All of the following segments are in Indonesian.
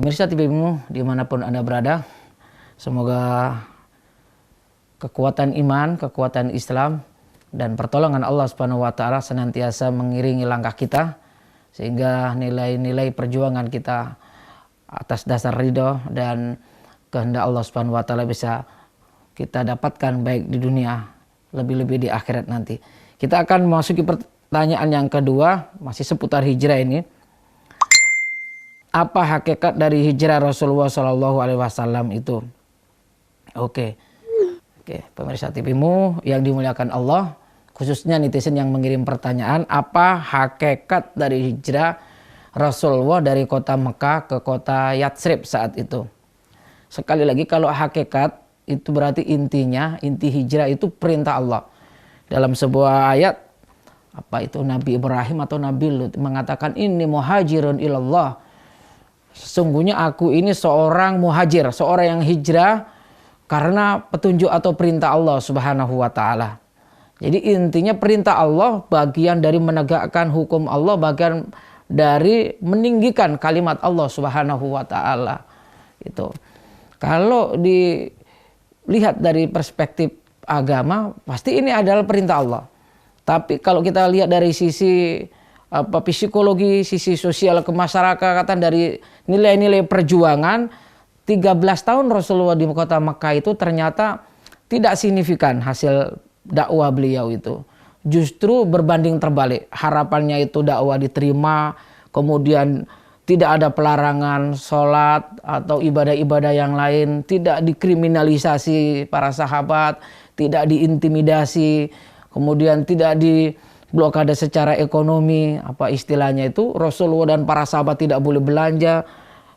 Pemirsa TVmu dimanapun Anda berada, semoga kekuatan iman, kekuatan Islam, dan pertolongan Allah Subhanahu wa Ta'ala senantiasa mengiringi langkah kita, sehingga nilai-nilai perjuangan kita atas dasar ridho dan kehendak Allah Subhanahu wa Ta'ala bisa kita dapatkan baik di dunia, lebih-lebih di akhirat nanti. Kita akan memasuki pertanyaan yang kedua, masih seputar hijrah ini. Apa hakikat dari hijrah Rasulullah Shallallahu Alaihi Wasallam itu? Oke, pemirsa TVmu yang dimuliakan Allah, khususnya netizen yang mengirim pertanyaan, apa hakikat dari hijrah Rasulullah dari kota Mekah ke kota Yatsrib saat itu? Sekali lagi, kalau hakikat itu berarti intinya, inti hijrah itu perintah Allah. Dalam sebuah ayat, apa itu, Nabi Ibrahim atau Nabi Lut mengatakan, ini muhajirun ilallah. Sesungguhnya aku ini seorang muhajir, seorang yang hijrah karena petunjuk atau perintah Allah Subhanahu wa Ta'ala. Jadi intinya perintah Allah bagian dari menegakkan hukum Allah, bagian dari meninggikan kalimat Allah Subhanahu wa Ta'ala. Itu. Kalau dilihat dari perspektif agama, pasti ini adalah perintah Allah. Tapi kalau kita lihat dari sisi psikologi, sisi sosial kemasyarakatan, dari nilai-nilai perjuangan, 13 tahun Rasulullah di kota Mekah itu ternyata tidak signifikan hasil dakwah beliau itu. Justru berbanding terbalik. Harapannya itu dakwah diterima, kemudian tidak ada pelarangan sholat atau ibadah-ibadah yang lain, tidak dikriminalisasi para sahabat, tidak diintimidasi, kemudian tidak diblokade secara ekonomi, apa istilahnya itu, Rasulullah dan para sahabat tidak boleh belanja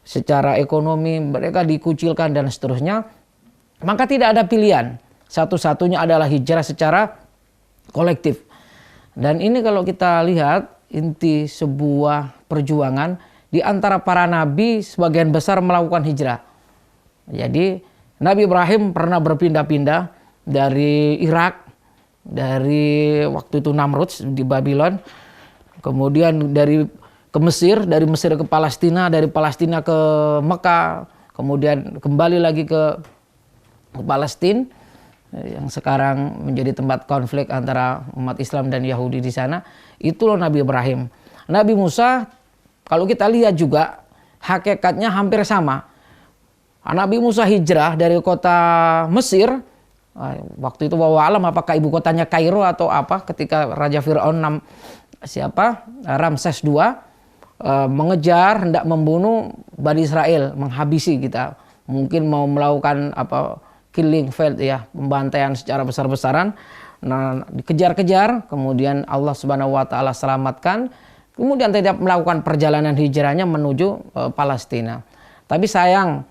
secara ekonomi, mereka dikucilkan dan seterusnya. Maka tidak ada pilihan, satu-satunya adalah hijrah secara kolektif. Dan ini kalau kita lihat inti sebuah perjuangan, di antara para nabi sebagian besar melakukan hijrah. Jadi Nabi Ibrahim pernah berpindah-pindah dari Irak, dari waktu itu Namrud di Babylon, kemudian ke Mesir, dari Mesir ke Palestina, dari Palestina ke Mekah, kemudian kembali lagi ke Palestina yang sekarang menjadi tempat konflik antara umat Islam dan Yahudi di sana. Itu loh Nabi Ibrahim. Nabi Musa, kalau kita lihat juga hakikatnya hampir sama. Nabi Musa hijrah dari kota Mesir. Waktu itu wallahu alam apakah ibu kotanya Kairo atau apa, ketika Raja Fir'aun Ramses II mengejar, hendak membunuh Bani Israel, menghabisi kita. Mungkin mau melakukan killing field ya, pembantaian secara besar-besaran. Nah, dikejar-kejar, kemudian Allah Subhanahu wa Ta'ala selamatkan. Kemudian tidak melakukan perjalanan hijrahnya menuju Palestina. Tapi sayang,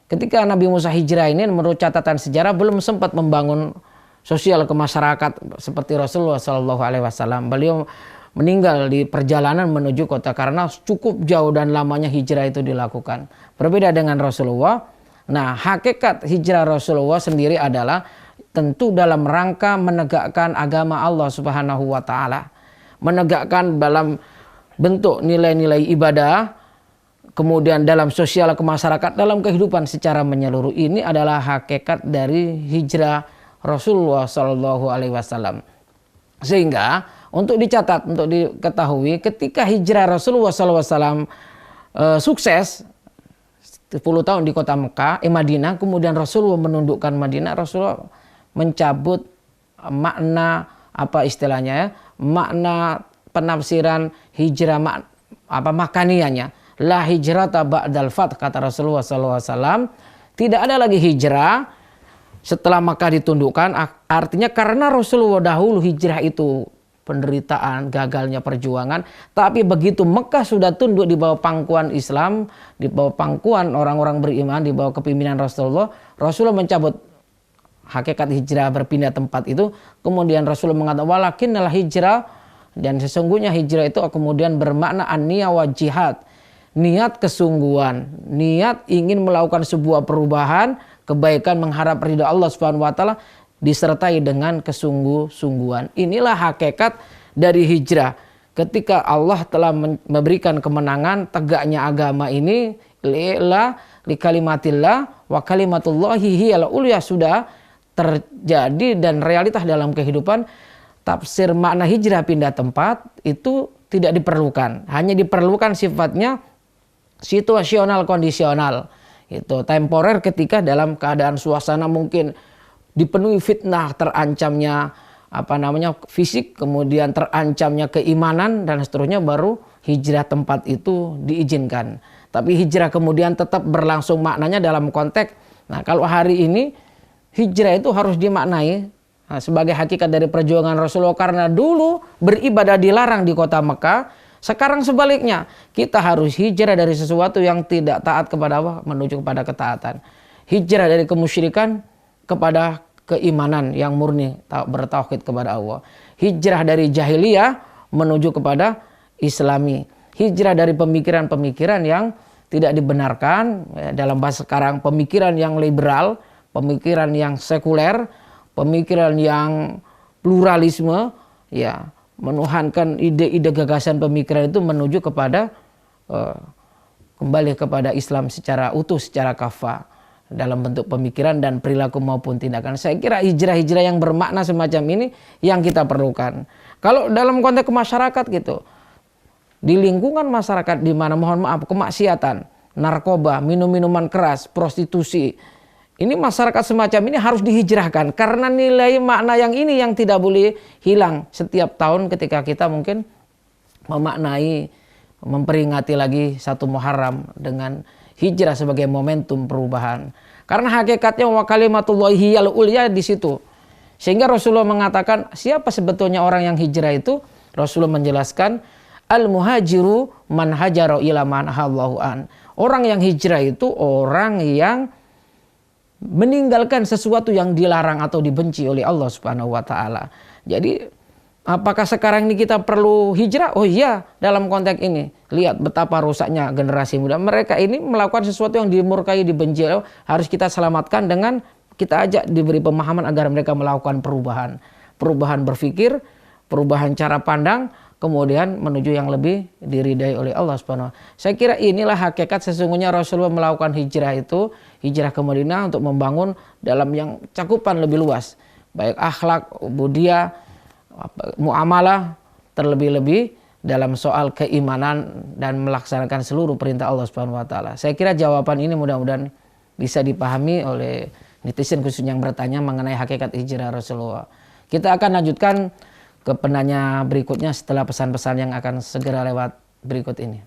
ketika Nabi Musa hijrah ini menurut catatan sejarah belum sempat membangun sosial ke masyarakat seperti Rasulullah Shallallahu Alaihi Wasallam. Beliau meninggal di perjalanan menuju kota karena cukup jauh dan lamanya hijrah itu dilakukan. Berbeda dengan Rasulullah. Nah, hakikat hijrah Rasulullah sendiri adalah tentu dalam rangka menegakkan agama Allah Subhanahu wa Ta'ala. Menegakkan dalam bentuk nilai-nilai ibadah, kemudian dalam sosial kemasyarakat, dalam kehidupan secara menyeluruh. Ini adalah hakikat dari hijrah Rasulullah Shallallahu Alaihi Wasallam. Sehingga untuk dicatat, untuk diketahui, ketika hijrah Rasulullah Shallallahu Alaihi Wasallam sukses 10 tahun di kota Mekah, Madinah, kemudian Rasulullah menundukkan Madinah. Rasulullah mencabut makna makna penafsiran hijrah makanianya. La hijrata ba'dal fath, kata Rasulullah SAW. Tidak ada lagi hijrah setelah Makkah ditundukkan. Artinya karena Rasulullah dahulu hijrah itu penderitaan, gagalnya perjuangan. Tapi begitu Mekah sudah tunduk di bawah pangkuan Islam, di bawah pangkuan orang-orang beriman, di bawah kepemimpinan Rasulullah, Rasulullah mencabut hakikat hijrah berpindah tempat itu. Kemudian Rasulullah mengatakan walakinnal hijrah, dan sesungguhnya hijrah itu kemudian bermakna an-niyah wa jihad. Niat kesungguhan, niat ingin melakukan sebuah perubahan, kebaikan, mengharap ridha Allah Subhanahu wa Ta'ala, disertai dengan kesungguh-sungguhan. Inilah hakikat dari hijrah. Ketika Allah telah memberikan kemenangan, tegaknya agama ini, li kalimatillah wa kalimatullahi hiyal ulya, sudah terjadi dan realitas dalam kehidupan. Tafsir makna hijrah pindah tempat itu tidak diperlukan, hanya diperlukan sifatnya situasional kondisional, itu temporer ketika dalam keadaan suasana mungkin dipenuhi fitnah, terancamnya fisik, kemudian terancamnya keimanan dan seterusnya, baru hijrah tempat itu diizinkan. Tapi hijrah kemudian tetap berlangsung maknanya dalam konteks. Nah, kalau hari ini hijrah itu harus dimaknai sebagai hakikat dari perjuangan Rasulullah, karena dulu beribadah dilarang di kota Mekah. Sekarang sebaliknya, kita harus hijrah dari sesuatu yang tidak taat kepada Allah menuju kepada ketaatan. Hijrah dari kemusyrikan kepada keimanan yang murni, bertauhid kepada Allah. Hijrah dari jahiliyah menuju kepada islami. Hijrah dari pemikiran-pemikiran yang tidak dibenarkan, dalam bahasa sekarang pemikiran yang liberal, pemikiran yang sekuler, pemikiran yang pluralisme, ya, menuhankan ide-ide gagasan pemikiran itu menuju kepada kembali kepada Islam secara utuh, secara kafah, dalam bentuk pemikiran dan perilaku maupun tindakan. Saya kira hijrah-hijrah yang bermakna semacam ini yang kita perlukan. Kalau dalam konteks masyarakat gitu, di lingkungan masyarakat di mana, mohon maaf, kemaksiatan, narkoba, minum-minuman keras, prostitusi, ini masyarakat semacam ini harus dihijrahkan, karena nilai makna yang ini yang tidak boleh hilang setiap tahun ketika kita mungkin memaknai, memperingati lagi 1 Muharram dengan hijrah sebagai momentum perubahan. Karena hakikatnya wa kalimatullahi hiyal ulya di situ. Sehingga Rasulullah mengatakan siapa sebetulnya orang yang hijrah itu? Rasulullah menjelaskan al-muhajiru man hajara ila man halallahu an. Orang yang hijrah itu orang yang meninggalkan sesuatu yang dilarang atau dibenci oleh Allah Subhanahu wa taala. Jadi apakah sekarang ini kita perlu hijrah? Oh iya, dalam konteks ini. Lihat betapa rusaknya generasi muda. Mereka ini melakukan sesuatu yang dimurkai, dibenci. Harus kita selamatkan dengan kita ajak diberi pemahaman agar mereka melakukan perubahan. Perubahan berpikir, perubahan cara pandang, kemudian menuju yang lebih diridai oleh Allah Subhanahu wa taala. Saya kira inilah hakikat sesungguhnya Rasulullah melakukan hijrah itu, hijrah ke Madinah untuk membangun dalam yang cakupan lebih luas, baik akhlak, budaya, muamalah, terlebih-lebih dalam soal keimanan dan melaksanakan seluruh perintah Allah Subhanahu wa taala. Saya kira jawaban ini mudah-mudahan bisa dipahami oleh netizen khususnya yang bertanya mengenai hakikat hijrah Rasulullah. Kita akan lanjutkan ke penanya berikutnya setelah pesan-pesan yang akan segera lewat berikut ini.